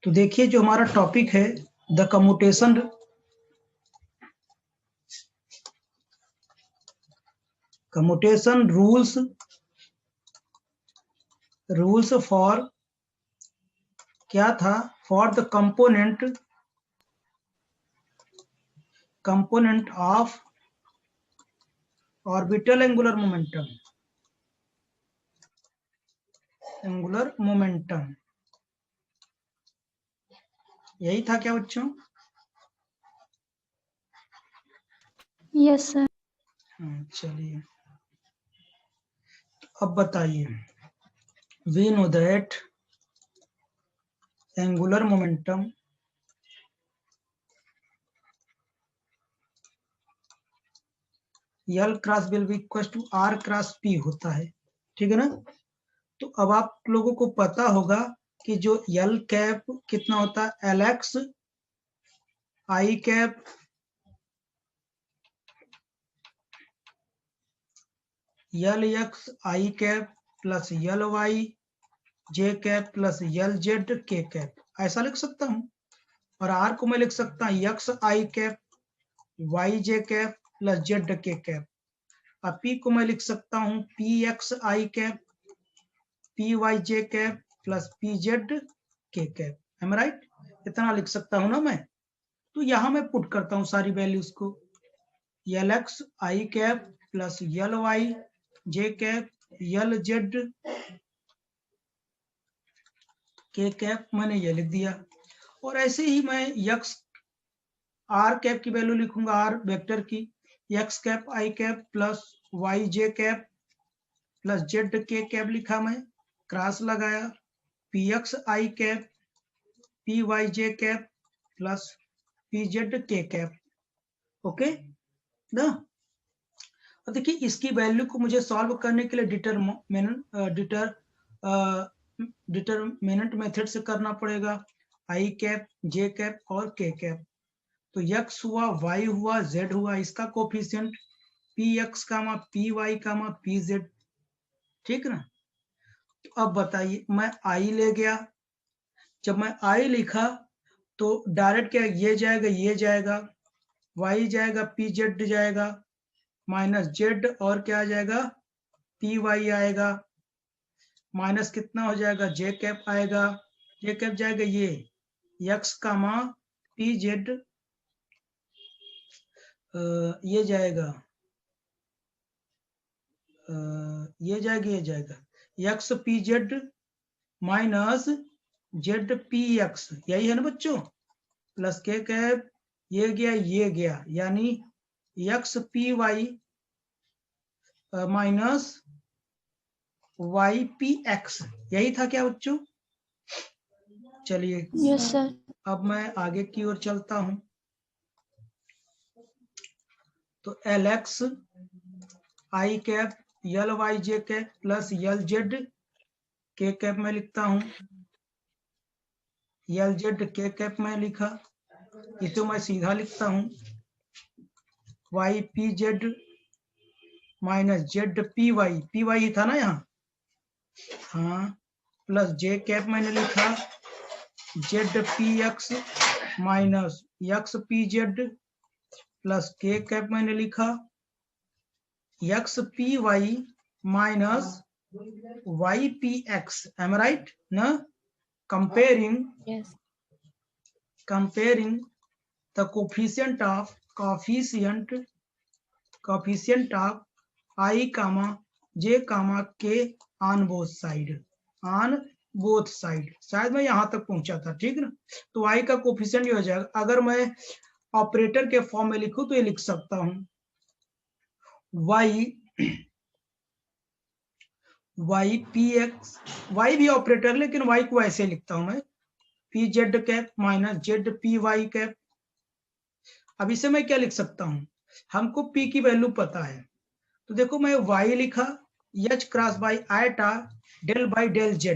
तो देखिए जो हमारा टॉपिक है द कम्यूटेशन रूल्स फॉर क्या था, for the component of orbital angular momentum. यही था क्या बच्चों? Yes sir. चलिए अब बताइए, we know that angular momentum L cross will be equal to R cross P होता है, ठीक है ना। तो अब आप लोगों को पता होगा कि जो L कैप कितना होता है, LX I cap LX I cap plus LY J cap plus LZ K cap, ऐसा लिख सकता हूं। और R को मैं लिख सकता हूं X I cap Y J cap plus Z K cap. अब P को मैं लिख सकता हूं PX I cap PY J cap plus PZ K cap. Am right? इतना लिख सकता हूं ना मैं। तो यहां मैं पुट करता हूं सारी वैल्यूज को, LX I cap plus LY J cap LZ K cap, मैंने ये लिख दिया। और ऐसे ही मैं X R कैप की वैल्यू लिखूंगा, R वेक्टर की, X cap I cap plus Y J cap plus Z K cap लिखा मैं, क्रॉस लगाया, PX I cap PY J cap plus PZ K cap. Okay ना। और देखिए इसकी वैल्यू को मुझे सॉल्व करने के लिए डिटरमिनेंट मेथड से करना पड़ेगा, I कैप J कैप और K कैप। तो X हुआ, Y हुआ, Z हुआ, इसका कोफिशिएंट PX कामा PY कामा PZ, ठीक ना। तो अब बताइए, मैं I ले गया, जब मैं I लिखा तो डायरेक्ट क्या, ये जाएगा ये जाएगा, Y जाएगा PZ जाएगा, माइनस Z और क्या आ जाएगा PY आएगा, माइनस कितना हो जाएगा J कैप आएगा, J कैप जाएगा ये X कामा PZ, ये जाएगा ये जाएगा X PZ minus Z PX, यही है ना बच्चों, प्लस K कैप, ये गया, यानी X PY माइनस YPX, यही था क्या बच्चों? चलिए यस सर। अब मैं आगे की ओर चलता हूं। तो LX I cap LY J cap plus LZ K cap में लिखता हूं, LZ K कैप में लिखा, इसे मैं सीधा लिखता हूं, YPZ माइनस ZPY ही था ना यहाँ, हाँ, प्लस J कैप मैंने लिखा, ZPX minus XPZ plus K cap मैंने लिखा, XPY minus YPX, am right ना। Comparing the coefficient of I comma J comma K on both side, शायद मैं यहां तक पहुंचा था, ठीक ना। तो I का कोफिशिएंट हो जाएगा, अगर मैं ऑपरेटर के फॉर्म में लिखूं तो ये लिख सकता हूं YPX, Y भी ऑपरेटर, लेकिन Y को ऐसे लिखता हूं मैं, PZ cap minus ZPY cap. अब इसे मैं क्या लिख सकता हूं, हमको P की वैल्यू पता है, तो देखो मैं Y लिखा, H cross by iota del by del Z,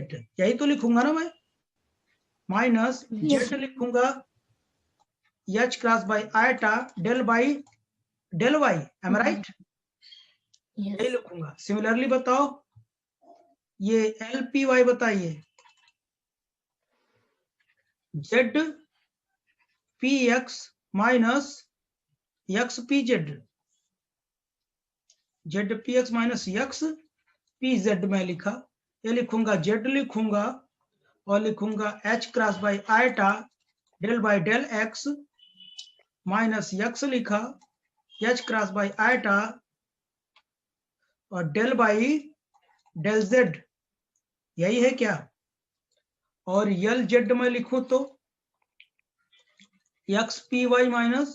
यही तो लिखूंगा ना मैं, माइनस Z लिखूंगा H cross by iota del by del Y, am right, यही लिखूंगा। सिमिलरली बताओ ये LPY बताइए, Z P X minus X P Z, Z P X minus X P Z में लिखा, ये लिखूंगा जेड लिखूंगा और लिखूंगा H cross by iota del by del x minus X लिखा एच क्रॉस बाई आयटा और डेल बाई डेल जेड, यही है क्या। और यल जेड में लिखूं तो X P Y minus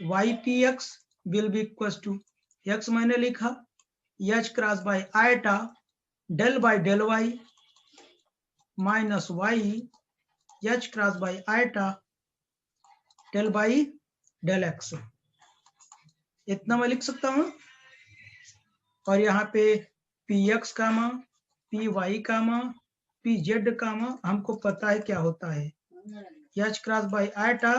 Y P X will be equal to, X मैंने लिखा H cross by iota del by del Y minus Y H cross by iota del by del X, इतना मैं लिख सकता हूं। और यहाँ पे P X comma P Y comma P Z comma हमको पता है क्या होता है, H cross by iota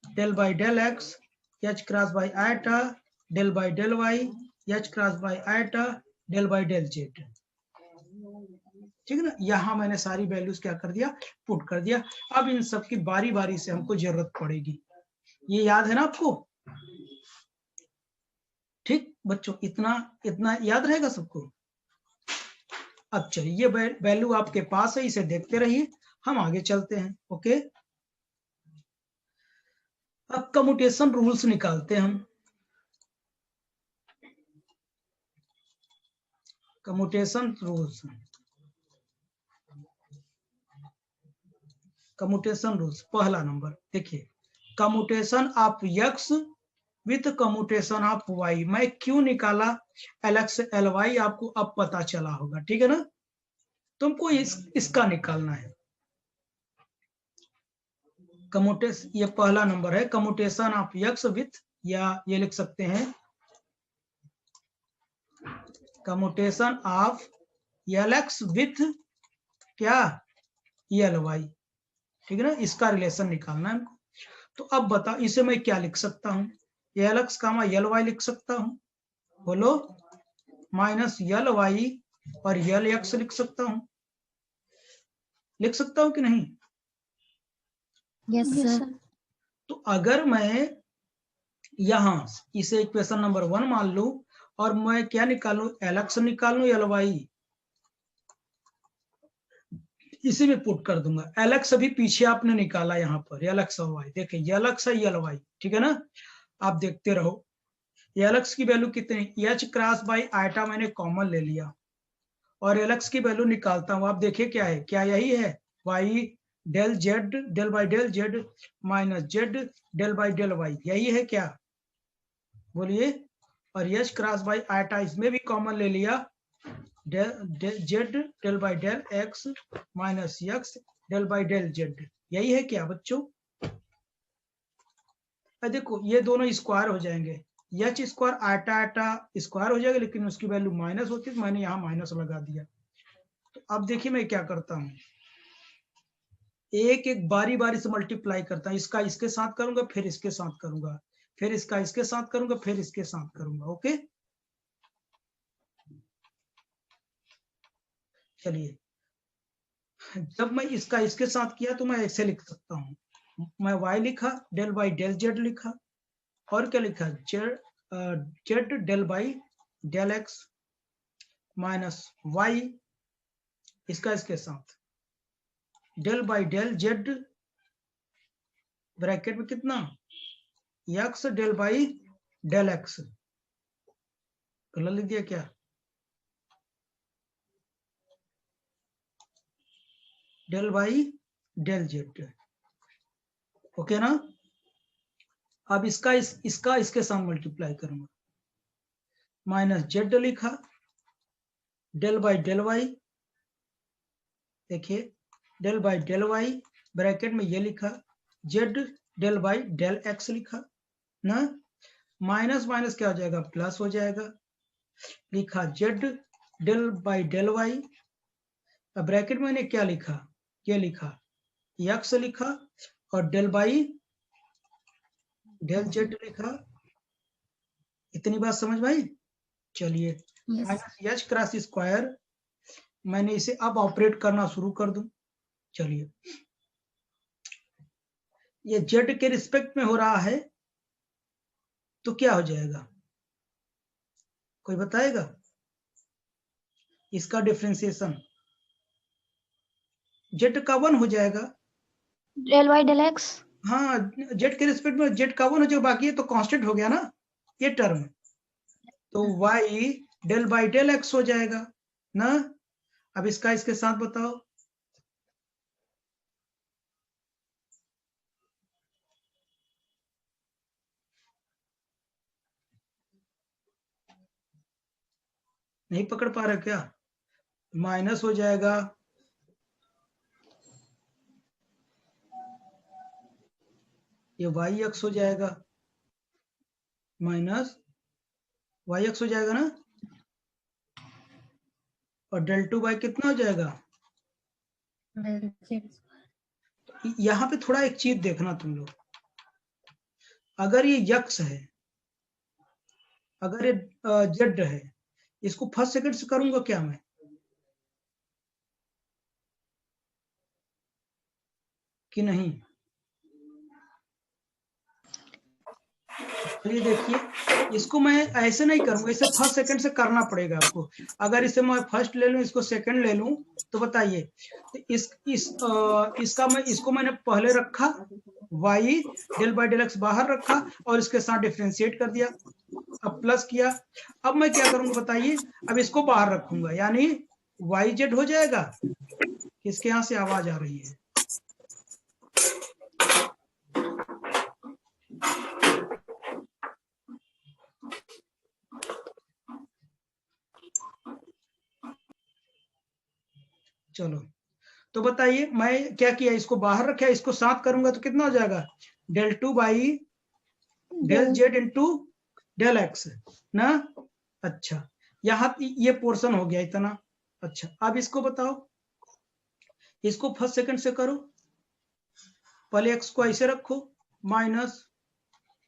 del by del X H cross by iota del by del Y H cross by iota del by del Z, ठीक है ना। यहाँ मैंने सारी वैल्यूज क्या कर दिया, पुट कर दिया। अब इन सब की बारी बारी से हमको जरूरत पड़ेगी, ये याद है ना आपको, ठीक बच्चों, इतना याद रहेगा सबको। अब चलिए ये वैल्यू आपके पास है, इसे देखते रहिए, हम आगे चलते हैं। ओके, अब कम्यूटेशन रूल्स निकालते हैं हम। कम्यूटेशन रूल्स, कम्यूटेशन रूल्स पहला नंबर देखिए, commutation of X with commutation of Y. मैं क्यों निकाला एलएक्स एल वाई आपको अब पता चला होगा, ठीक है ना। तुमको इसका निकालना है कम्यूटेशन, ये पहला नंबर है कम्यूटेशन ऑफ एक्स विथ, या ये लिख सकते हैं कम्यूटेशन ऑफ एलएक्स विथ क्या एल वाई, ठीक है ना, इसका रिलेशन निकालना है हमको। तो अब बताओ इसे मैं क्या लिख सकता हूँ, L x comma L Y लिख सकता हूँ, बोलो, माइनस एल वाई और एल एक्स लिख सकता हूँ, लिख सकता हूँ कि नहीं। Yes sir. तो अगर मैं यहां इसे इक्वेशन नंबर 1 मान लू और मैं क्या निकालू, एल एक्स निकालू एल वाई, इसी में पुट कर दूंगा। एल एक्स अभी पीछे आपने निकाला यहाँ पर, एल एक्स और वाई, देखिए एल एक्स है एल वाई, ठीक है ना। आप देखते रहो एल एक्स की वैल्यू कितनी, एच क्रॉस बाई आयटा मैंने कॉमन ले लिया और एल एक्स की वैल्यू निकालता हूं। आप देखिए क्या है, क्या यही है Y del Z del by del Z minus Z del by del Y, यही है क्या, बोलिए। और एच क्रॉस बाई आयटा इसमें भी कॉमन ले लिया, Z del by del x minus x del by del Z, यही है क्या बच्चों। देखो ये दोनों स्क्वायर हो जाएंगे, H square eta iota square हो जाएगा, लेकिन उसकी वैल्यू माइनस होती है तो मैंने यहाँ माइनस लगा दिया। तो अब देखिए मैं क्या करता हूँ, एक एक बारी बारी से मल्टीप्लाई करता हूँ, इसका इसके साथ करूंगा फिर इसके साथ करूंगा, फिर इसका इसके साथ करूंगा फिर इसके साथ करूंगा। ओके चलिए, जब मैं इसका इसके साथ किया तो मैं ऐसे लिख सकता हूँ, मैं y लिखा डेल बाई डेल जेड लिखा और क्या लिखा Z del by del x minus Y, इसका इसके साथ del by del Z bracket में कितना X del by del X, गलत लिख दिया क्या, del by del Z, okay ना। अब इसका इसके साथ मल्टीप्लाई करूंगा, माइनस जेड लिखा डेल बाई डेल वाई, देखिए del by del Y bracket में ये लिखा Z del by del X लिखा ना, माइनस माइनस क्या हो जाएगा प्लस हो जाएगा, लिखा Z del by del Y, bracket में मैंने क्या लिखा, ये लिखा एक्स लिखा और डेल बाई डेल जेड लिखा, इतनी बात समझ भाई। चलिए माइनस एच क्रॉस स्क्वायर, मैंने इसे अब ऑपरेट करना शुरू कर दूं, चलिए ये जेड के रिस्पेक्ट में हो रहा है तो क्या हो जाएगा, कोई बताएगा इसका डिफरेंशिएशन? जेड का 1 हो जाएगा। Del Y del X. हाँ, जेड के रिस्पेक्ट में जेड का 1 हो जाएगा, बाकी ये तो कांस्टेंट हो गया ना ये टर्म, तो y del by del x हो जाएगा ना। अब इसका इसके साथ बताओ। नहीं पकड़ पा रहे क्या? माइनस हो जाएगा, ये वाई एक्स हो जाएगा, माइनस वाई एक्स हो जाएगा ना, और डेल टू बाई कितना हो जाएगा? यहाँ पे थोड़ा एक चीज देखना तुम लोग, अगर ये यक्स है, अगर ये जेड है, इसको फर्स्ट सेकंड से करूंगा क्या मैं? कि नहीं? चलिए देखिए, इसको मैं ऐसे नहीं करूंगा, इसे फर्स्ट सेकंड से करना पड़ेगा आपको। अगर इसे मैं फर्स्ट ले लूं, इसको सेकंड ले लूं, तो बताइए, तो इसका इसको मैंने पहले रखा, y del by del X बाहर रखा और इसके साथ डिफरेंशिएट कर दिया, अब प्लस किया। अब मैं क्या करूंगा बताइए, अब इसको बाहर रखूंगा, यानी वाई जेड हो जाएगा। किसके यहां से आवाज आ रही है? चलो, तो बताइए मैं क्या किया, इसको बाहर रखा, इसको साथ करूंगा तो कितना हो जाएगा? Del two by del Z into del X ना। अच्छा, यहाँ ये पोर्शन हो गया इतना। अच्छा, अब इसको बताओ, इसको फर्स्ट सेकंड से करो, पहले एक्स को ऐसे रखो, माइनस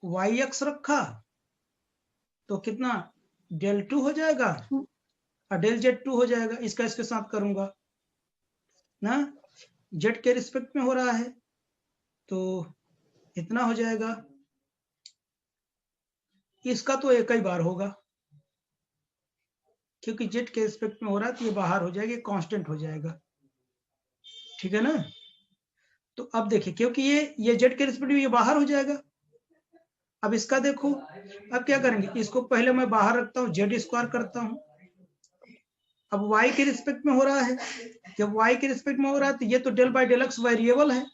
वाई एक्स रखा तो कितना, डेल टू हो जाएगा और डेल जेड टू हो जाएगा, इसका इसके साथ करूंगा ना, जेड के रिस्पेक्ट में हो रहा है तो इतना हो जाएगा। इसका तो एक ही बार होगा, क्योंकि जेड के रिस्पेक्ट में हो रहा है तो ये बाहर हो जाएगा, कांस्टेंट हो जाएगा, ठीक है ना। तो अब देखिए, क्योंकि ये जेड के रिस्पेक्ट में ये बाहर हो जाएगा। अब इसका देखो, अब क्या करेंगे, इसको पहले मैं बाहर रखता हूँ, जेड स्क्वायर करता हूँ। अब y के रिस्पेक्ट में हो रहा है, जब y के रिस्पेक्ट में हो रहा है तो ये तो del by del X variable है,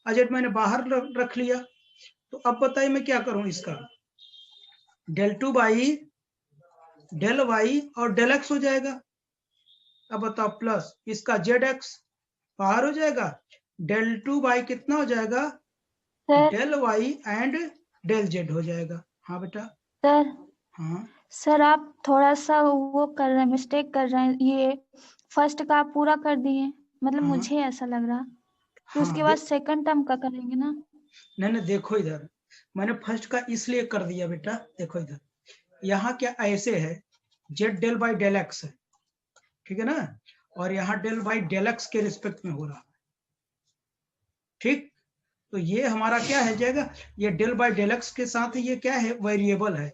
जेड मैंने बाहर रख लिया। तो अब बताइए मैं क्या करूं, इसका del two by del Y और डेल एक्स हो जाएगा। अब बताओ, प्लस इसका जेड एक्स बाहर हो जाएगा, डेल टू बाई कितना हो जाएगा, del Y and del Z हो जाएगा। हाँ बेटा। सर, हाँ सर आप थोड़ा सा वो कर रहे हैं, मिस्टेक कर रहे हैं, ये फर्स्ट का आप पूरा कर दिए, मतलब हाँ मुझे ऐसा लग रहा कि हाँ, उसके बाद सेकंड टर्म का करेंगे ना। नहीं देखो इधर, मैंने फर्स्ट का इसलिए कर दिया बेटा, देखो इधर, यहाँ क्या ऐसे है, Z del by del X है, ठीक है ना, और यहाँ डेल बाई डेल एक्स के रिस्पेक्ट में हो रहा है, ठीक। तो ये हमारा क्या है जाएगा, ये डेल बाई डेल एक्स के साथ ये क्या है, वेरिएबल है,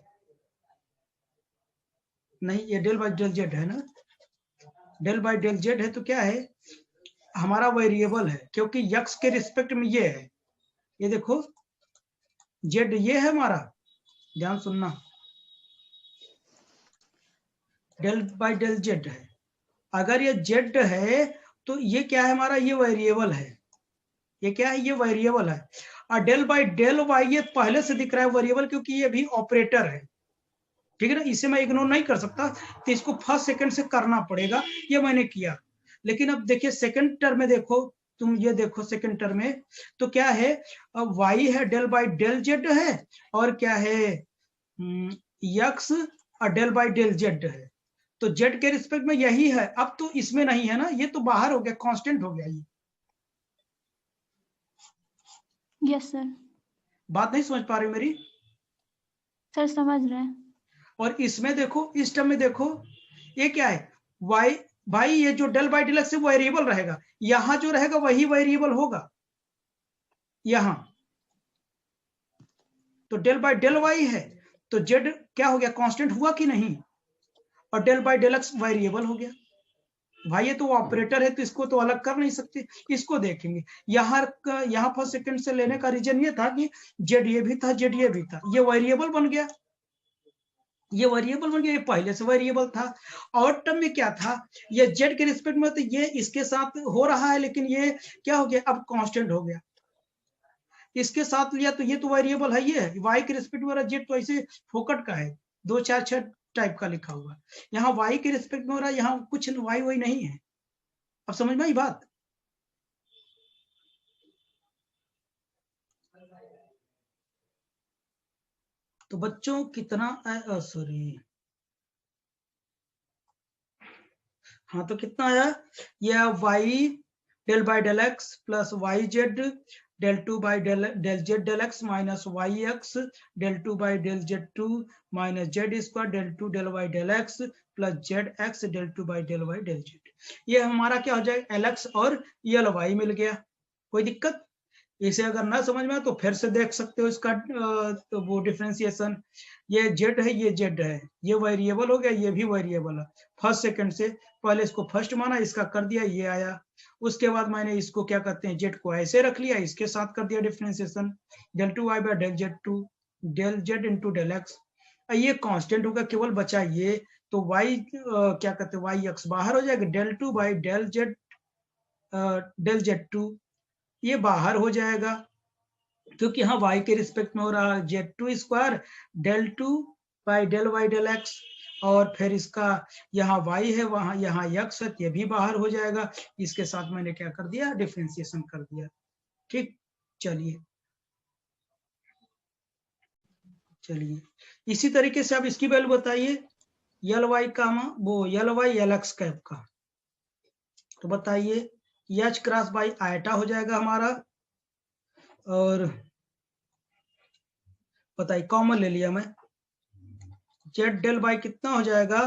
नहीं ये डेल बाई डेल जेड है ना, डेल बाई डेल जेड है तो क्या है, हमारा वेरिएबल है, क्योंकि यक्स के रिस्पेक्ट में ये है, ये देखो जेड ये है हमारा, ध्यान सुनना, डेल बाई डेल जेड है। अगर ये जेड है तो ये क्या है हमारा, ये वेरिएबल है, ये क्या है, ये वेरिएबल है। और डेल बाई डेल वाई ये पहले से दिख रहा है वेरिएबल, क्योंकि ये भी ऑपरेटर है, ठीक है ना, इसे मैं इग्नोर नहीं कर सकता, तो इसको फर्स्ट सेकंड से करना पड़ेगा, ये मैंने किया। लेकिन अब देखिए सेकंड टर्म में देखो, तुम ये देखो सेकंड टर्म में तो क्या है, अब वाई है डेल बाई डेल जेड है, और क्या है यक्स और डेल बाई डेल जेड है, तो जेड के रिस्पेक्ट में यही है। अब तो इसमें नहीं है ना, ये तो बाहर हो गया, कांस्टेंट हो गया ये। Yes sir. बात नहीं समझ पा रही मेरी? सर समझ रहे हैं। और इसमें देखो, इस टर्म में देखो, ये क्या है, वाई, भाई ये जो del by del X variable रहेगा, यहां जो रहेगा वही वेरिएबल होगा, यहां तो डेल बाय डेल वाई है, तो जेड क्या हो गया, कांस्टेंट हुआ कि नहीं, और del by del X variable हो गया। भाई ये तो ऑपरेटर है, तो इसको तो अलग कर नहीं सकते, इसको देखेंगे। यहाँ फर्स्ट सेकंड से लेने का रीजन ये था कि जेड ये भी था, जेड ये भी था, ये वेरिएबल बन गया, ये वेरिएबल बन गया, ये पहले से वेरिएबल था। और टर्म में क्या था, ये जेड के रिस्पेक्ट में, तो ये इसके साथ हो रहा है, लेकिन ये क्या हो गया, अब कांस्टेंट हो गया, इसके साथ लिया तो ये तो वेरिएबल है, ये वाई के रिस्पेक्ट में जेड तो ऐसे फोकट का है, 2 4 6 टाइप का लिखा हुआ, यहाँ वाई के रिस्पेक्ट में हो रहा है, यहाँ कुछ वाई वाई नहीं है। अब समझ में आई बात। तो बच्चों कितना, सॉरी, हाँ तो कितना आया, यह Y del by del x plus Y Z del two by del Z del x minus Y x del two by del Z two minus Z square del two del Y del x plus Z x del two by del Y del Z. ये हमारा क्या हो जाएगा, L X और L Y मिल गया। कोई दिक्कत, इसे अगर ना समझ में आए तो फिर से देख सकते हो इसका तो वो डिफरेंशिएशन। ये जेड है, ये जेड है, ये वेरिएबल हो गया, ये भी वेरिएबल है। फर्स्ट सेकंड से पहले इसको फर्स्ट माना, इसका कर दिया, ये आया। उसके बाद मैंने इसको क्या कहते हैं, जेड को ऐसे रख लिया, इसके साथ कर दिया differentiation, del two Y by del Z two del Z into del X. ये कांस्टेंट होगा, केवल बचा ये, तो वाई क्या कहते हैं, वाई एक्स बाहर हो जाएगा, del two by del Z two ये बाहर हो जाएगा, क्योंकि यहाँ y के रिस्पेक्ट में हो रहा है Z two square del two by del Y del X, और फिर इसका यहाँ y है, वहां यहाँ x है, ये भी बाहर हो जाएगा। इसके साथ मैंने क्या कर दिया, डिफरेंशिएशन कर दिया। ठीक, चलिए इसी तरीके से आप इसकी वैल्यू बताइए, यल वाई का वो यल वाई एल एक्स कैप का, तो बताइए एच क्रॉस बाई आयटा हो जाएगा हमारा, और बताइए कॉमन ले लिया मैं, जेड डेल बाई कितना हो जाएगा,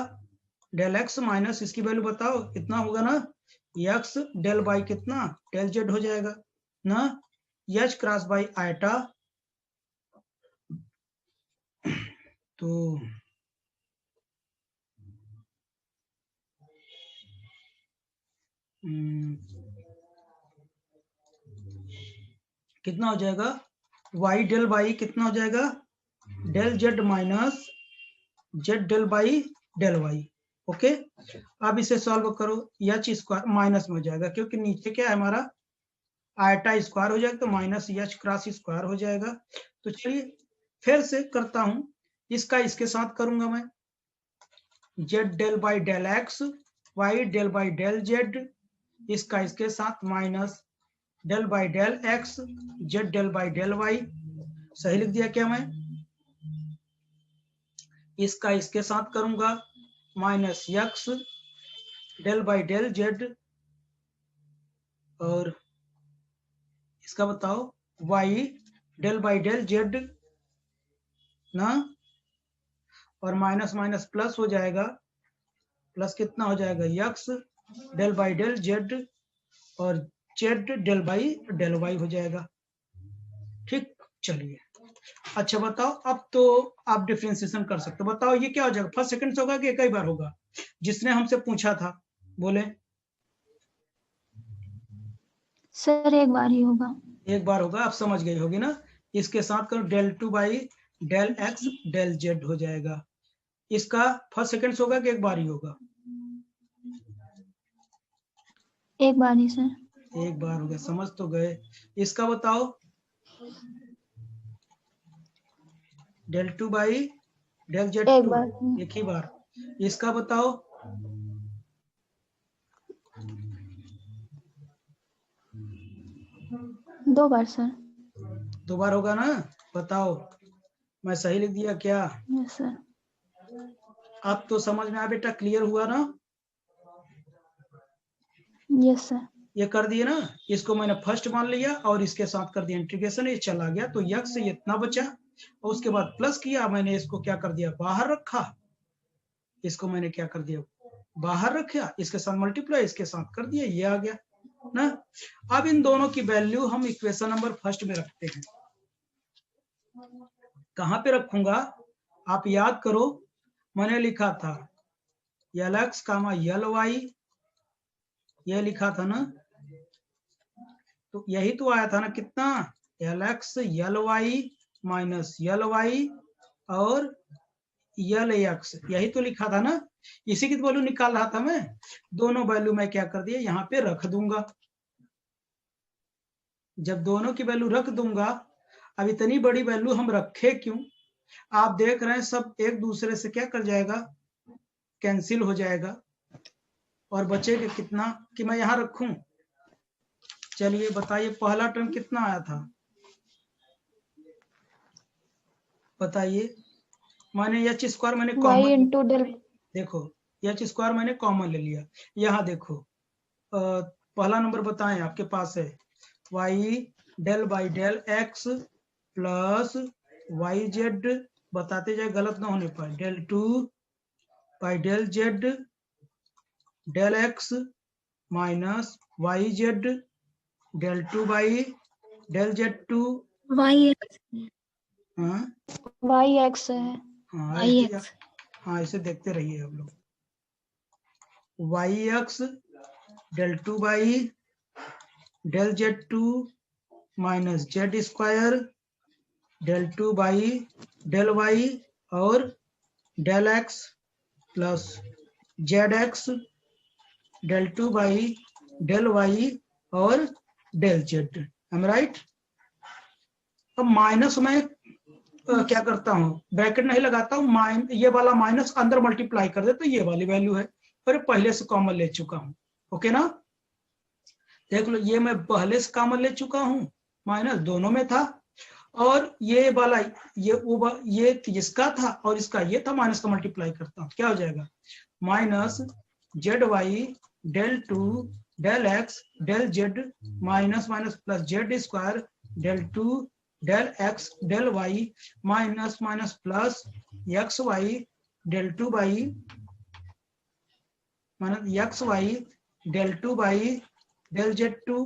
डेल एक्स माइनस इसकी वैल्यू बताओ कितना होगा ना, एक्स डेल बाई कितना, डेल जेड हो जाएगा ना, एच क्रॉस बाई आयटा, तो कितना हो जाएगा, वाई डेल बाई कितना हो जाएगा, del Z minus Z del by del Y. Okay, अब इसे सॉल्व करो, एच स्क्वायर माइनस में हो जाएगा, क्योंकि नीचे क्या है हमारा, आयटा स्क्वायर हो जाएगा, तो माइनस एच क्रॉस स्क्वायर हो जाएगा। तो चलिए फिर से करता हूं, इसका इसके साथ करूंगा मैं, Z del by del X Y del by del Z, इसका इसके साथ minus del by del X Z del by del Y, सही लिख दिया क्या मैं, इसका इसके साथ करूंगा minus x del by del Z, और इसका बताओ Y del by del Z ना, और माइनस माइनस प्लस हो जाएगा, प्लस कितना हो जाएगा, x del by del Z और z del by del Y हो जाएगा। ठीक, चलिए अच्छा बताओ, अब तो आप डिफरेंशिएशन कर सकते हो, बताओ ये क्या हो जाएगा, फर्स्ट सेकंड से होगा कि एक ही बार होगा, जिसने हमसे पूछा था बोले, सर एक बार ही होगा, एक बार होगा, आप समझ गई होगी ना। इसके साथ करो del two by del X del Z हो जाएगा, इसका फर्स्ट सेकंड से होगा कि एक बार ही होगा, एक बार ही सर, एक बार हो गया, समझ तो गए। इसका बताओ del two by del Z एक टू, बार, एक ही बार। इसका बताओ दो बार सर, दो बार होगा ना, बताओ मैं सही लिख दिया क्या, यस सर, अब तो समझ में आया बेटा, क्लियर हुआ ना, यस सर, ये कर दिए ना, इसको मैंने फर्स्ट मान लिया और इसके साथ कर दिया इंटीग्रेशन, ये चला गया, तो यक्स से इतना बचा, और उसके बाद प्लस किया, मैंने इसको क्या कर दिया, बाहर रखा, इसको मैंने क्या कर दिया, बाहर रखा, इसके साथ मल्टीप्लाई, इसके साथ कर दिया, ये आ गया ना। अब इन दोनों की वैल्यू हम इक्वेशन नंबर फर्स्ट में रखते हैं, कहाँ पे रखूंगा आप याद करो, मैंने लिखा था LX कामा LY, ये लिखा था ना, तो यही तो आया था ना कितना, LX LY माइनस LY और LX, यही तो लिखा था ना, इसी की तो वैल्यू निकाल रहा था मैं। दोनों वैल्यू मैं क्या कर दिया यहाँ पे रख दूंगा। जब दोनों की वैल्यू रख दूंगा, अब इतनी बड़ी वैल्यू हम रखे क्यों, आप देख रहे हैं सब एक दूसरे से क्या कर जाएगा, कैंसिल हो जाएगा और बचेगा कितना कि मैं यहां रखूं। चलिए बताइए पहला टर्म कितना आया था, बताइए। मैंने एच स्क्वायर मैंने y कॉमन, इंटू डेल। देखो एच स्क्वायर मैंने कॉमन ले लिया। यहाँ देखो पहला नंबर बताएं आपके पास है y del by del x plus Y Z, बताते जाए गलत ना होने पर, del 2 by del Z del x minus Y Z del 2 by del Z 2। हाँ y x है। हाँ ऐसे, हाँ ऐसे देखते रहिए आप लोग। Y x del 2 by del Z 2 minus Z square del 2 by del Y और del x plus Z x del 2 by del Y और डेल जेड। Am right. अब माइनस में क्या करता हूँ, ब्रैकेट नहीं लगाता हूँ, ये वाला माइनस अंदर मल्टीप्लाई कर दे तो ये वाली वैल्यू है, पर पहले से कॉमन ले चुका हूँ। ओके ना, देख लो ये मैं पहले से कॉमन ले चुका हूँ, माइनस दोनों में था, और ये वाला ये इसका था और इसका ये था, माइनस का मल्टीप्लाई करता हूँ क्या हो जाएगा, minus Z Y del 2 del X del Z minus minus plus Z square del 2 del X del Y minus minus plus X Y del 2 by minus X Y del 2 by del Z 2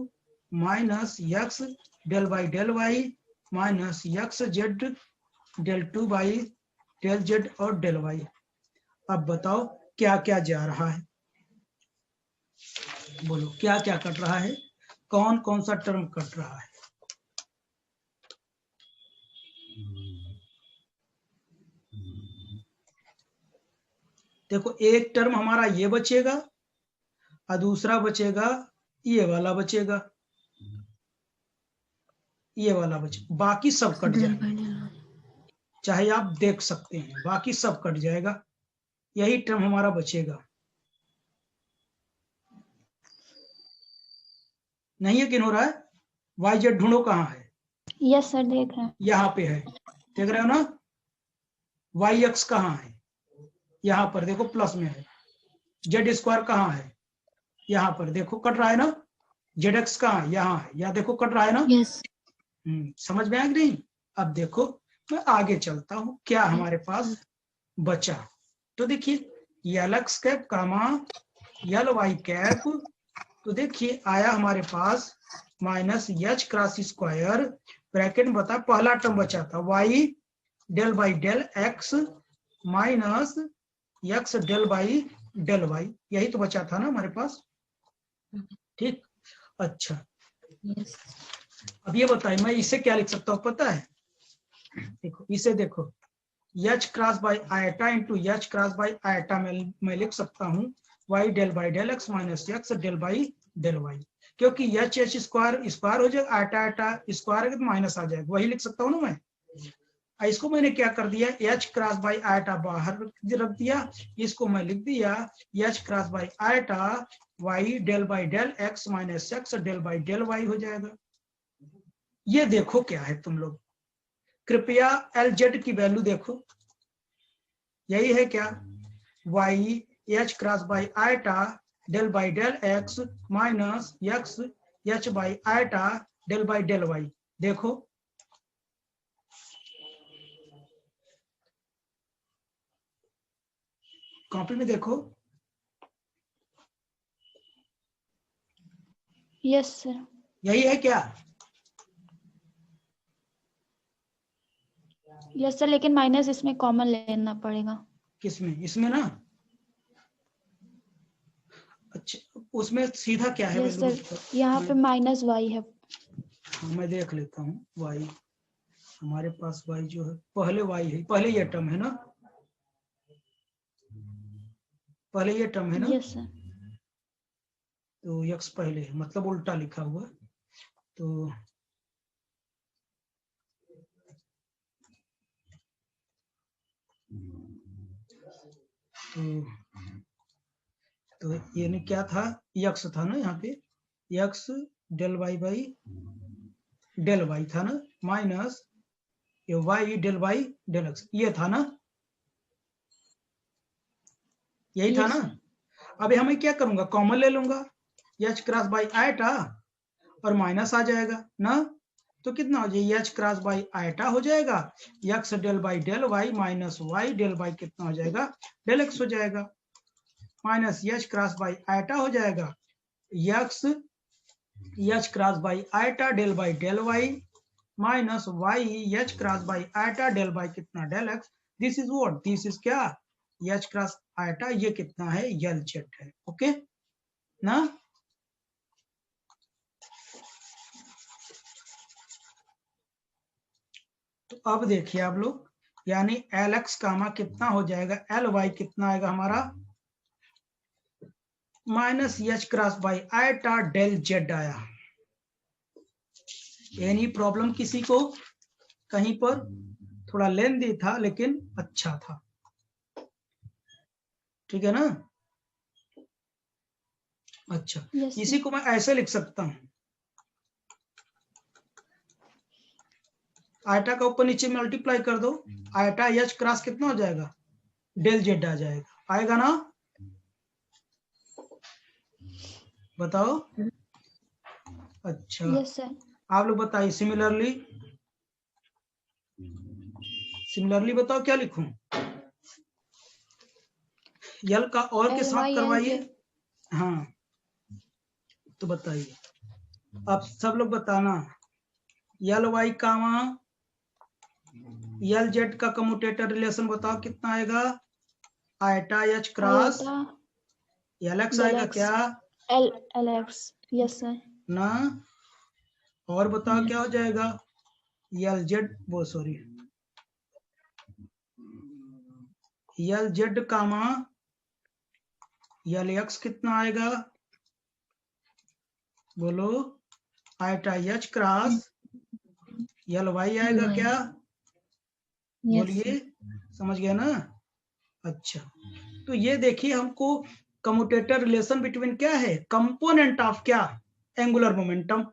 minus x del by del Y minus X Z del 2 by del Z और del Y. अब बताओ क्या क्या जा रहा है, बोलो क्या क्या कट रहा है, कौन कौन सा टर्म कट रहा है। देखो एक टर्म हमारा ये बचेगा और दूसरा बचेगा ये वाला बचेगा, ये वाला बचेगा, बाकी सब कट जाएगा, चाहे आप देख सकते हैं बाकी सब कट जाएगा, यही टर्म हमारा बचेगा। नहीं यकीन हो रहा है, वाई जेड ढूंढो कहाँ है, यस सर देख रहे हैं। यहाँ पे है, देख रहे हो ना, वाई एक्स कहाँ है, यहाँ पर देखो प्लस में है, जेड स्क्वायर कहाँ है, यहाँ पर देखो कट रहा है ना, जेड एक्स कहाँ है, यहाँ है, यहाँ देखो कट रहा है ना। यस। समझ में आया कि नहीं। अब देखो मैं आगे चलता हूँ क्या हमारे पास बचा, तो देखिए L x cap comma L y cap, तो देखिए आया हमारे पास minus H cross square, bracket में बता पहला टर्म बचा था y del by del x minus x del by del Y, यही तो बचा था ना हमारे पास, ठीक। अच्छा अब ये बताइए मैं इसे क्या लिख सकता हूँ पता है, देखो इसे देखो H cross by iota into H cross by iota में मैं लिख सकता हूँ Y del by del x minus x del by del Y, क्योंकि एच एच स्क्वायर स्क्वायर हो जाएगा, आयटा आयटा स्क्वायर तो माइनस आ जाएगा, वही लिख सकता हूँ ना मैं। इसको मैंने क्या कर दिया, एच क्रॉस बाई आयटा बाहर रख दिया, इसको मैं लिख दिया H cross by iota Y del by del x minus x del by del Y हो जाएगा। ये देखो क्या है तुम लोग, कृपया एल जेड की वैल्यू देखो, यही है क्या, Y H cross by iota del by del x minus X H by iota del by del Y, देखो कॉपी में देखो, यस सर। यही है क्या, यस सर, लेकिन माइनस इसमें कॉमन लेना पड़ेगा। किसमें? इसमें ना? अच्छा, उसमें सीधा क्या है यस वैल्यू? सर, यहाँ पे माइनस वाई है। हाँ, मैं देख लेता हूँ। वाई, हमारे पास वाई जो है, पहले वाई है, पहले ये टर्म है ना, पहले ये टर्म है ना, यस सर। तो यक्स पहले है, मतलब उल्टा लिखा हुआ। तो तो तो ये ने क्या था, यक्स था ना यहाँ पे, X del Y by del Y था ना, माइनस ये Y del Y del X, ये था ना, यही था यस ना। सर। अभी हमें क्या करूंगा, कॉमन ले लूंगा, एच क्रॉस बाई आयटा और माइनस आ जाएगा ना, तो कितना हो जाएगा, एच क्रॉस बाई आयटा हो जाएगा, x del by del Y minus y del by कितना हो जाएगा, डेल एक्स हो जाएगा, minus H cross by iota हो जाएगा, x H cross by iota del by del Y minus Y H cross by iota del by कितना, del x. This is what, this is क्या, h cross iota, ये कितना है, यल Z है। Okay ना? तो अब देखिए आप लोग, यानी एल एक्स कामा कितना हो जाएगा, एल वाई कितना आएगा हमारा, minus H cross by iota del Z आया। एनी प्रॉब्लम किसी को कहीं पर? थोड़ा लेंदी था लेकिन अच्छा था, ठीक है ना? अच्छा, यस इसी सर। को मैं ऐसे लिख सकता हूं, आयटा का ऊपर नीचे मल्टीप्लाई कर दो, आयटा एच क्रॉस कितना हो जाएगा, डेल जेड आ जाएगा, आएगा ना? बताओ। अच्छा, यस सर। आप लोग बताइए, सिमिलरली, सिमिलरली बताओ क्या लिखूं, यल का और के एल साथ वाई एल करवाइए। जेड। हाँ, तो बताइए, आप सब लोग बताना, L Y comma L Z का कम्यूटेटर रिलेशन बताओ कितना आएगा, iota H cross iota L X del आएगा एक्स क्या L L X. Yes sir. ना? और बताओ क्या यस। हो जाएगा, यल जेड, वो sorry, L Z comma L X कितना आएगा, बोलो, iota H cross L Y आएगा क्या, यस बोलिए, सर। समझ गया ना? अच्छा, तो ये देखिए, हमको कम्यूटेटर रिलेशन बिटवीन क्या है, कंपोनेंट ऑफ क्या, एंगुलर मोमेंटम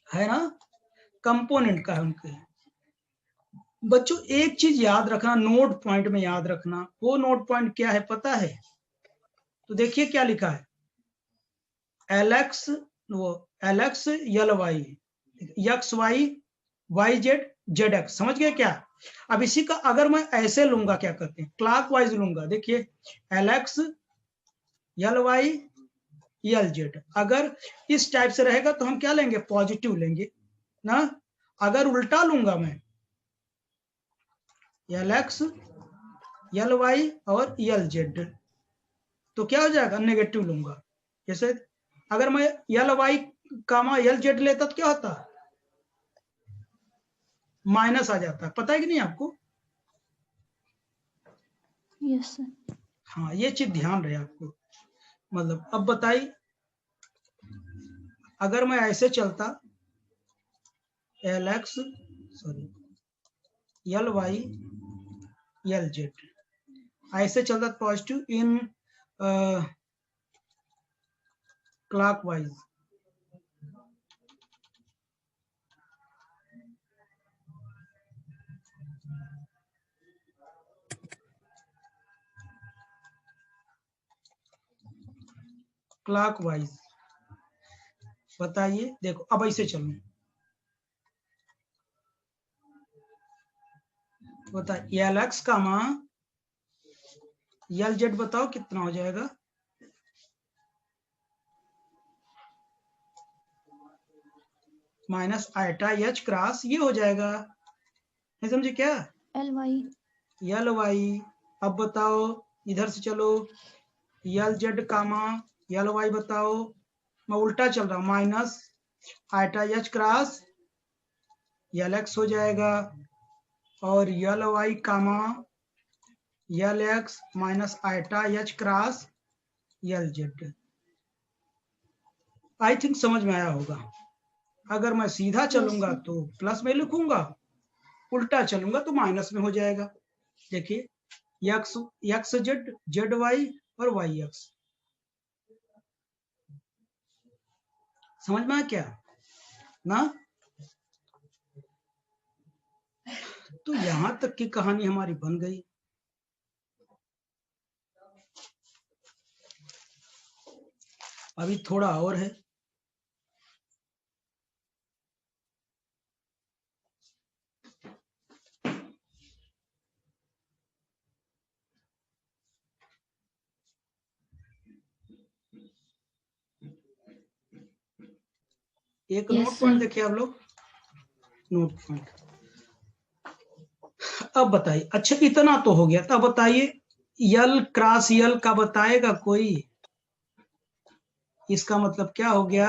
है ना, कंपोनेंट का है उनके। बच्चों एक चीज याद रखना, नोड पॉइंट में याद रखना, वो नोड पॉइंट क्या है पता है? तो देखिए क्या लिखा है, एल एक्स, वो L x L y, x y y z z x, समझ गए क्या? अब इसी का अगर मैं ऐसे लूंगा, क्या कहते हैं, क्लॉक वाइज लूंगा, देखिए एल एक्स यल वाई यल जेड, अगर इस टाइप से रहेगा तो हम क्या लेंगे, पॉजिटिव लेंगे ना। अगर उल्टा लूंगा मैं, यल एक्स यल वाई और यल जेड, तो क्या हो जाएगा, नेगेटिव लूंगा। जैसे अगर मैं यल वाई कामा यल जेड लेता तो क्या होता, माइनस आ जाता है, पता है कि नहीं आपको? Yes sir. हाँ, ये चीज ध्यान रहे आपको। मतलब अब बताइए, अगर मैं ऐसे चलता, एल एक्स सॉरी यल वाई यल जेड, ऐसे चलता पॉजिटिव इन क्लॉकवाइज, क्लॉकवाइज, बताइए, देखो अब ऐसे चलूं, बताइए एल एक्स का मान यल जेड बताओ कितना हो जाएगा, माइनस आयटा एच क्रॉस ये हो जाएगा, नहीं समझे क्या? L y. L y. अब बताओ इधर से चलो, यल जेड कामा यल वाई बताओ, मैं उल्टा चल रहा हूं, minus iota h cross L x हो जाएगा, और L Y comma L x minus iota h cross L z. I think समझ में आया होगा। अगर मैं सीधा चलूंगा sir. तो प्लस में लिखूंगा, उल्टा चलूंगा तो माइनस में हो जाएगा। देखिए x x z, z y और वाई एक्स। समझ में आया क्या ना? तो यहां तक की कहानी हमारी बन गई। अभी थोड़ा और है। एक Yes, नोट पॉइंट sir. देखिए आप लोग, नोट पॉइंट। अब बताइए, अच्छा इतना तो हो गया, तब बताइए यल क्रॉस यल का बताएगा कोई? इसका मतलब क्या हो गया,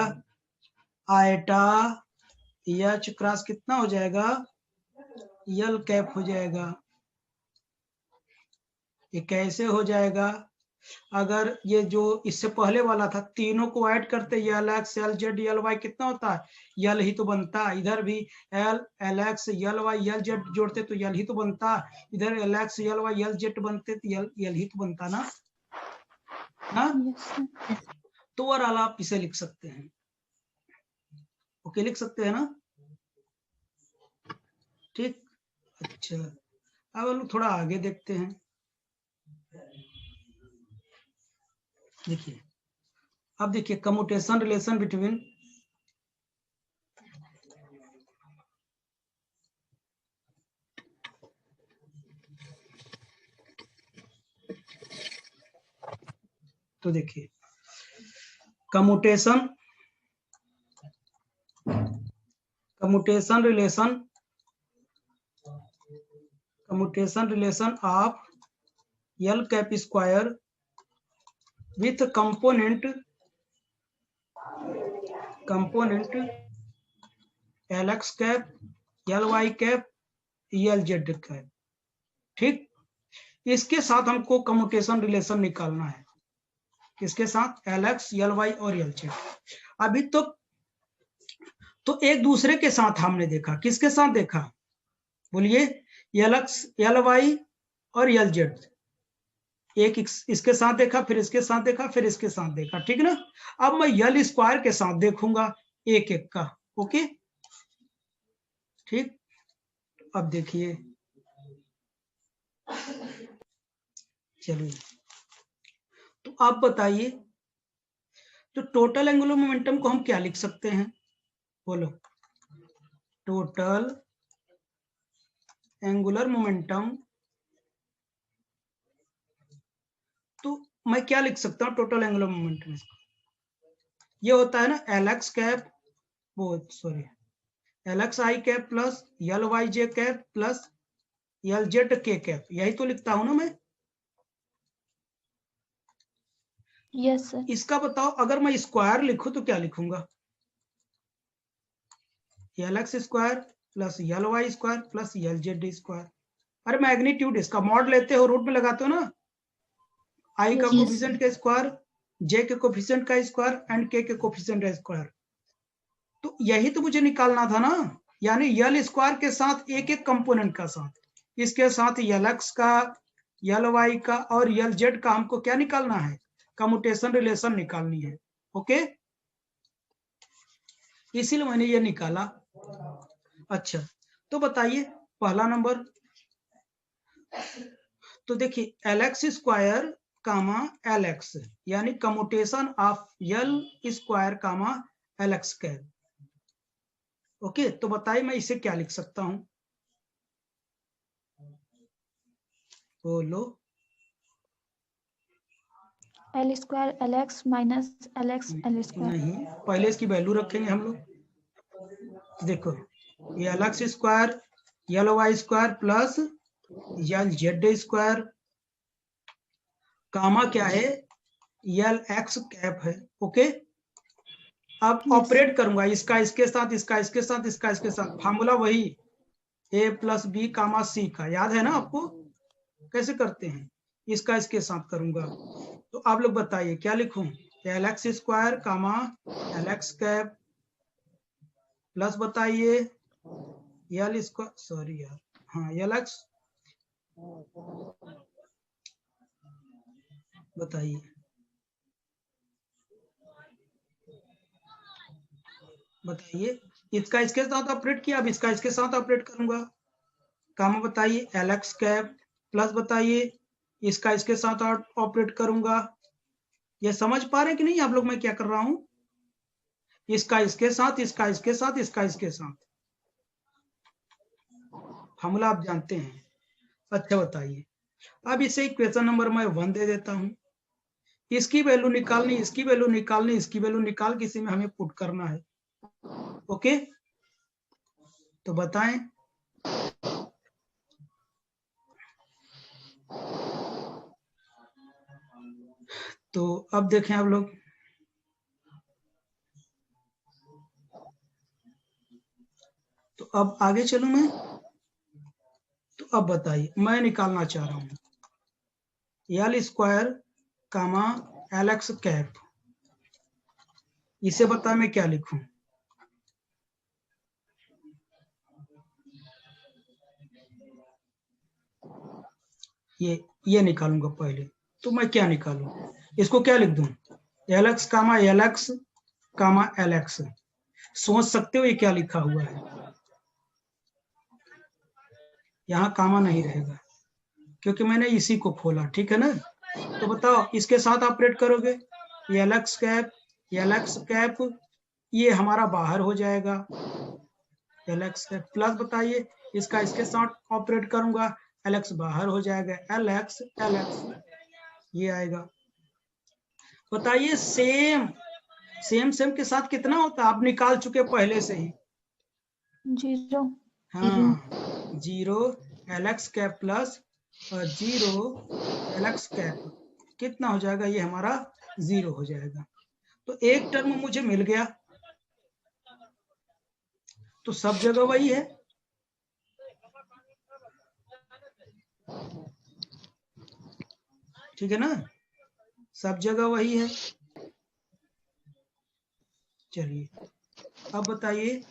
आयटा एच क्रॉस कितना हो जाएगा, यल कैप हो जाएगा। ये कैसे हो जाएगा? अगर ये जो इससे पहले वाला था, तीनों को ऐड करते, यल एक्स यल जेड यल वाई कितना होता है, यल ही तो बनता है। इधर भी एल एक्स यल वाई यल जेड जोड़ते तो यल ही तो बनता, इधर एल एक्स यल वाई यल जेड बनते तो यल ही तो बनता ना। Yes, sir. तो ओवरऑल आप इसे लिख सकते हैं। ओके, लिख सकते हैं ना? ठीक। अच्छा, अब हम लोग थोड़ा आगे देखते हैं। देखिए, अब देखिए कम्यूटेशन रिलेशन बिटवीन तो देखिए commutation relation of L cap square with component L x cap L y cap L z cap. ठीक, इसके साथ हमको कम्यूटेशन रिलेशन निकालना है, किसके साथ, एल एक्स यल वाई और यल जेड। अभी तो एक दूसरे के साथ हमने देखा, किसके साथ देखा बोलिए, यल एक्स यल वाई और यल जेड। एक इसके साथ देखा, फिर इसके साथ देखा, फिर इसके साथ देखा, ठीक ना? अब मैं यल स्क्वायर के साथ देखूंगा एक एक का। ओके, ठीक। अब देखिए, चलिए तो आप बताइए, तो टोटल एंगुलर मोमेंटम को हम क्या लिख सकते हैं, बोलो? टोटल एंगुलर मोमेंटम, तो मैं क्या लिख सकता हूं टोटल एंगुलर मोमेंटम? ये होता है ना एल एक्स कैप, वो सॉरी एल एक्स आई कैप प्लस यल वाई जे कैप प्लस यल जेड के कैप, यही तो लिखता हूं ना मैं। Yes, sir. इसका बताओ, अगर मैं स्क्वायर लिखूं तो क्या लिखूंगा, L x square plus L Y square plus L Z square. अरे मैग्नीट्यूड इसका मॉड लेते हो, रूट में लगाते हो ना, आई का Yes, sir. कोफिशिएंट का स्क्वायर, जे के कोफिशिएंट का स्क्वायर एंड के कोफिशिएंट का स्क्वायर। तो यही तो मुझे निकालना था ना, यानी यल स्क्वायर के साथ एक एक कंपोनेंट का साथ, इसके साथ यल एक्स का यल वाई का और यल जेड का हमको क्या निकालना है, कम्यूटेशन रिलेशन निकालनी है। ओके, इसीलिए मैंने ये निकाला। अच्छा, तो बताइए पहला नंबर, तो देखिए L x square comma L x, यानी commutation of L square comma L x cap. Okay, तो बताइए मैं इसे क्या लिख सकता हूं, बोलो? L square L x minus L x L square. नहीं, पहले इसकी वैल्यू रखेंगे हम लोग। देखो ये L x square L Y square plus L Z square, comma क्या है, यल एक्स कैप है। ओके, अब Yes. ऑपरेट करूंगा इसका इसके साथ, इसका इसके साथ, इसका इसके साथ, फार्मूला वही ए प्लस बी कामा सी का, याद है ना आपको कैसे करते हैं, इसका इसके साथ करूंगा। तो आप लोग बताइए क्या लिखूं, L x square comma L x cap plus बताइए यल स्क्वायर, सॉरी यार, हाँ यल एक्स, बताइए बताइए, इसका इसके साथ ऑपरेट किया, अब इसका इसके साथ ऑपरेट करूंगा, कामा बताइए एल एक्स कैप प्लस बताइए इसका इसके साथ ऑपरेट करूंगा। ये समझ पा रहे हैं कि नहीं आप लोग मैं क्या कर रहा हूं, इसका इसके साथ, इसका इसके साथ, इसका इसके साथ, फार्मूला आप जानते हैं। अच्छा बताइए, अब इसे इक्वेशन नंबर मैं 1 दे देता हूं, इसकी वैल्यू निकालनी, इसकी वैल्यू निकालनी, इसकी वैल्यू निकाल के इसी में हमें पुट करना है। ओके, तो बताएं, तो अब देखें आप लोग, तो अब आगे चलूं मैं, तो अब बताइए मैं निकालना चाह रहा हूं यल square comma L x cap, इसे बता मैं क्या लिखूं, ये निकालूंगा पहले, तो मैं क्या निकालूं, इसको क्या लिख दूं, L x comma L x, सोच सकते हो ये क्या लिखा हुआ है, यहाँ कामा नहीं रहेगा क्योंकि मैंने इसी को खोला, ठीक है ना। तो बताओ इसके साथ ऑपरेट करोगे, एल एक्स कैप ये हमारा बाहर हो जाएगा, एल एक्स कैप प्लस बताइए इसका इसके साथ ऑपरेट करूंगा, एल एक्स बाहर हो जाएगा, एल एक्स ये आएगा। बताइए सेम सेम के साथ कितना होता है, आप निकाल चुके पहले से ही, 0. हाँ 0 L x cap plus 0 L x cap कितना हो जाएगा, ये हमारा 0 हो जाएगा। तो एक टर्म मुझे मिल गया, तो सब जगह वही है, ठीक है ना, सब जगह वही है। चलिए अब बताइए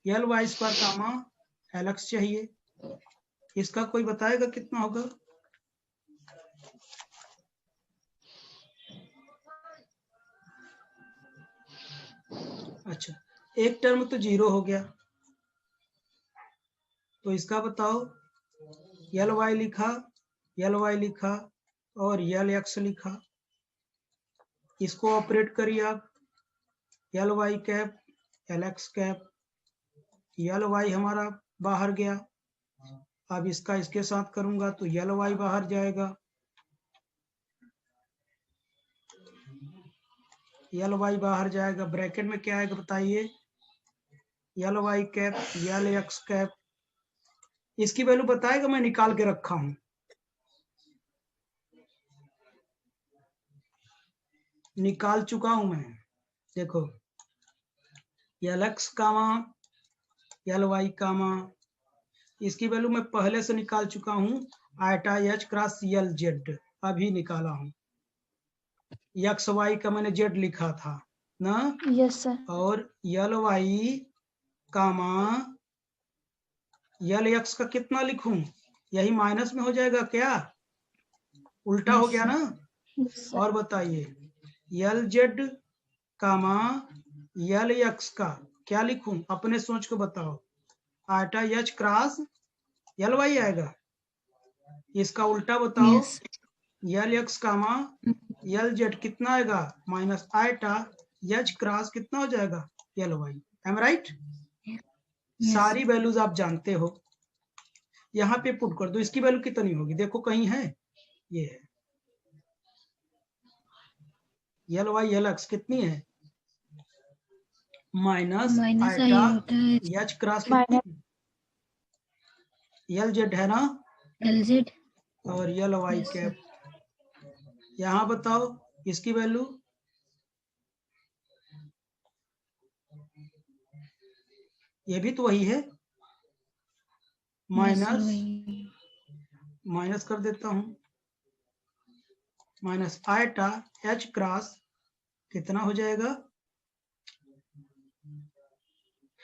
यल Y square comma L x चाहिए, इसका कोई बताएगा कितना होगा, अच्छा एक टर्म तो 0 हो गया, तो इसका बताओ, यल वाई लिखा और यल एक्स लिखा, इसको ऑपरेट करिए आप, L Y cap L x cap, L Y हमारा बाहर गया, अब इसका इसके साथ करूंगा तो यल वाई बाहर जाएगा, यल वाई बाहर जाएगा, ब्रैकेट में क्या आएगा बताइए, यल वाई कैप यल एक्स कैप, इसकी वैल्यू बताएगा, मैं निकाल के रखा हूं, निकाल चुका हूं मैं, देखो यल एक्स कामा यल वाई कामा, इसकी वैल्यू मैं पहले से निकाल चुका हूं, eta H cross L Z अभी निकाला हूं, एक्स वाई का मैंने जेड लिखा था ना, Yes, sir. और L Y comma L x का कितना लिखूं, यही माइनस में हो जाएगा क्या, उल्टा हो गया ना, Yes, sir. और बताइए यल जेड कामा यल एक्स का क्या लिखूं, अपने सोच को बताओ, आटा एच क्रॉस यल वाई आएगा, इसका उल्टा बताओ, Yes. यल एक्स कामा यल जेड कितना आएगा, माइनस आयटा एच क्रॉस कितना हो जाएगा, यल वाई, एम राइट। सारी वैल्यूज आप जानते हो, यहाँ पे पुट कर दो, इसकी वैल्यू कितनी होगी देखो कहीं है, ये है यल वाई एल एक्स कितनी है, माइनस माइनस आयटा होता है एच क्रॉस कितनी, यल जेड है ना, LZ। और यल वाई Yes, कैप। यहाँ बताओ इसकी वैल्यू, ये भी तो वही है, Yes, sir, माइनस वही। माइनस कर देता हूं, माइनस आयटा एच क्रॉस कितना हो जाएगा,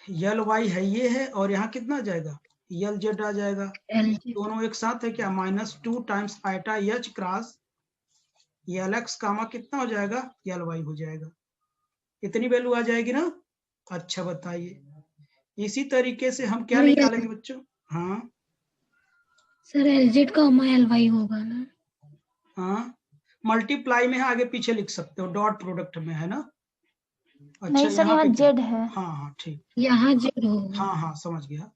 यल वाई है ये है, और यहाँ कितना आ जाएगा, यल जेड आ जाएगा। LZ। दोनों एक साथ है क्या, -2 times eta H cross L x comma कितना हो जाएगा, यल वाई हो जाएगा। इतनी वैल्यू आ जाएगी ना। अच्छा बताइए, इसी तरीके से हम क्या नहीं, निकालेंगे बच्चों। हाँ सर LZ का LY होगा ना। हाँ, मल्टीप्लाई में है, आगे पीछे लिख सकते हो, डॉट प्रोडक्ट में है ना। अच्छा नहीं सर, यहाँ यहाँ पे क्या, जेड है। हाँ हाँ ठीक, यहाँ Z होगा। हाँ हाँ समझ गया।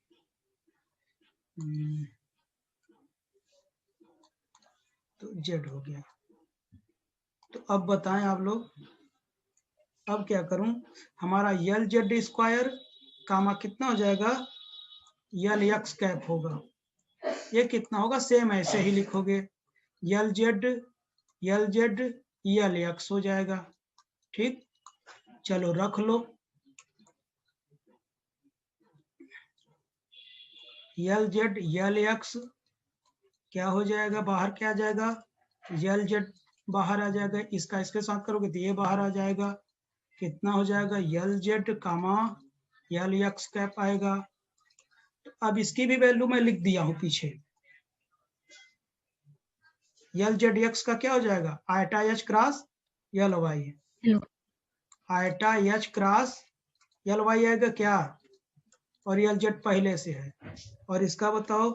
तो जेड हो गया। तो अब बताएं आप लोग, अब क्या करूं, हमारा यल जेड स्क्वायर कामा कितना हो जाएगा, यल एक्स कैप होगा। ये कितना होगा, सेम ऐसे ही लिखोगे, यल जेड यल एक्स हो जाएगा। ठीक, चलो रख लो, यल जेड यल एक्स क्या हो जाएगा, बाहर क्या आ जाएगा, यल जेड बाहर आ जाएगा, इसका इसके साथ करोगे तो ये बाहर आ जाएगा, कितना हो जाएगा, L Z comma L x cap आएगा। तो अब इसकी भी वैल्यू मैं लिख दिया हूं पीछे, यल जेड एक्स का क्या हो जाएगा, iota H cross L Y, hello. Iota H cross L Y आएगा क्या, और यल जेड पहले से है, और इसका बताओ,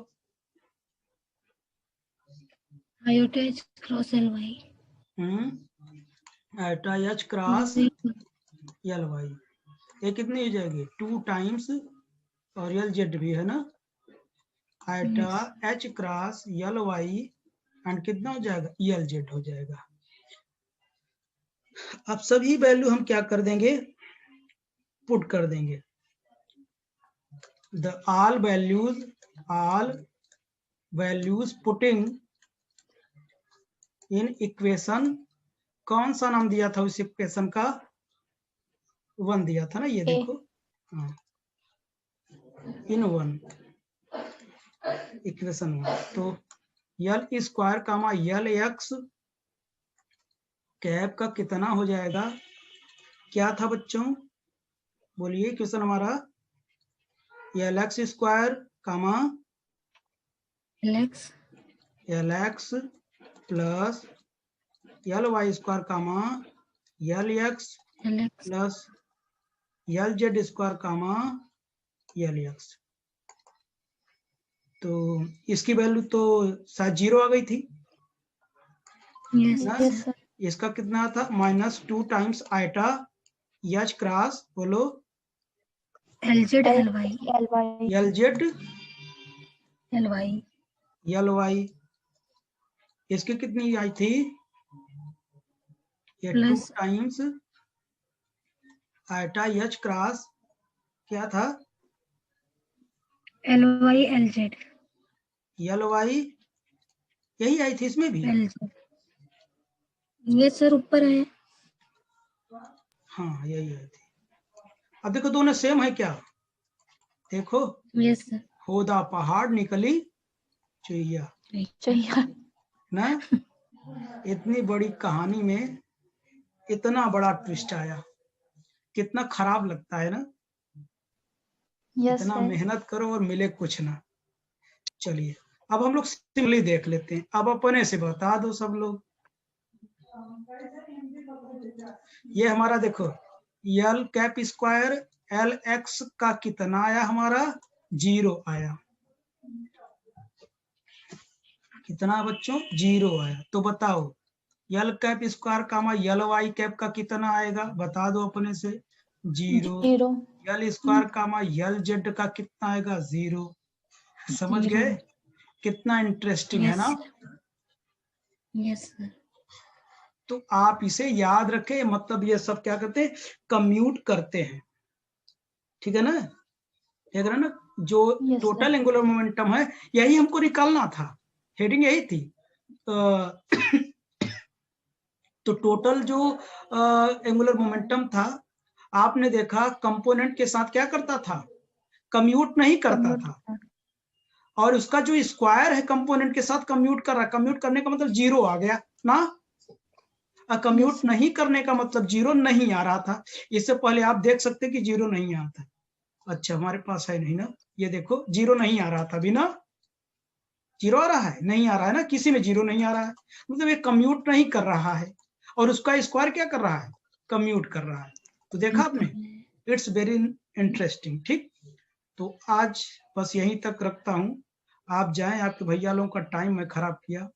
iota H cross LY। Iota H cross L Y, ये कितनी हो जाएगी, 2 टाइम्स, और यल जेड भी है ना, iota H cross L y and कितना हो जाएगा, यल जेड हो जाएगा। अब सभी वैल्यू हम क्या कर देंगे, पुट कर देंगे, the all values putting in equation, कौन सा नाम दिया था उस इक्वेशन का, 1 दिया था ना, ये देखो, हाँ इन 1 इक्वेशन 1, तो यल square comma L x cap का कितना हो जाएगा, क्या था बच्चों, बोलिए क्वेश्चन हमारा, L x square comma L X plus L Y square comma L X plus L Z square comma L X. तो इसकी वैल्यू तो शायद 0 आ गई थी ना, यस सर। इसका कितना था, -2 टाइम्स आयटा एच क्रॉस, बोलो LZ LY यल जेड LY। यल वाई, इसकी कितनी आई थी, ये 2 plus times eta H cross क्या था, LY LZ। यल वाई, यही आई थी इसमें भी, LZ ये सर ऊपर है। हाँ यही आई थी। अब देखो दोनों सेम है क्या, देखो, यस सर। होदा पहाड़ निकली चुईया चाहिए। ना, इतनी बड़ी कहानी में इतना बड़ा ट्विस्ट आया, कितना खराब लगता है ना, यस इतना सर। मेहनत करो और मिले कुछ ना। चलिए अब हम लोग सिंपली देख लेते हैं, अब अपने से बता दो सब लोग, ये हमारा देखो, यल कैप स्क्वायर एल एक्स का कितना आया, हमारा 0 आया, कितना बच्चों, 0 आया। तो बताओ यल कैप स्क्वायर कामा यल वाई कैप का कितना आएगा, बता दो अपने से, 0। 0। यल स्क्वायर कामा यल जेड का कितना आएगा, 0। समझ गए, कितना इंटरेस्टिंग है ना। Yes sir. तो आप इसे याद रखें, मतलब ये सब क्या करते हैं, कम्यूट करते हैं, ठीक है ना, देख रहे ना, जो Yes, total sir. Angular momentum है यही हमको निकालना था, हेडिंग यही थी। तो टोटल जो एंगुलर मोमेंटम था, आपने देखा कंपोनेंट के साथ क्या करता था, कम्यूट नहीं करता Commute था, sir. और उसका जो स्क्वायर है कंपोनेंट के साथ कम्यूट कर रहा है। कम्यूट करने का मतलब जीरो आ गया ना, कम्यूट Yes, sir. नहीं करने का मतलब जीरो नहीं आ रहा था। इससे पहले आप देख सकते कि जीरो नहीं आता। अच्छा हमारे पास है नहीं ना, ये देखो जीरो नहीं आ रहा था, अभी ना जीरो आ रहा है, नहीं आ रहा है ना, किसी में जीरो नहीं आ रहा है, मतलब ये कम्यूट नहीं कर रहा है, और उसका स्क्वायर क्या कर रहा है, कम्यूट कर रहा है। तो देखा आपने, इट्स वेरी इंटरेस्टिंग। ठीक, तो आज बस यहीं तक रखता हूँ, आप जाएं, आपके भैया लोगों का टाइम मैं खराब किया।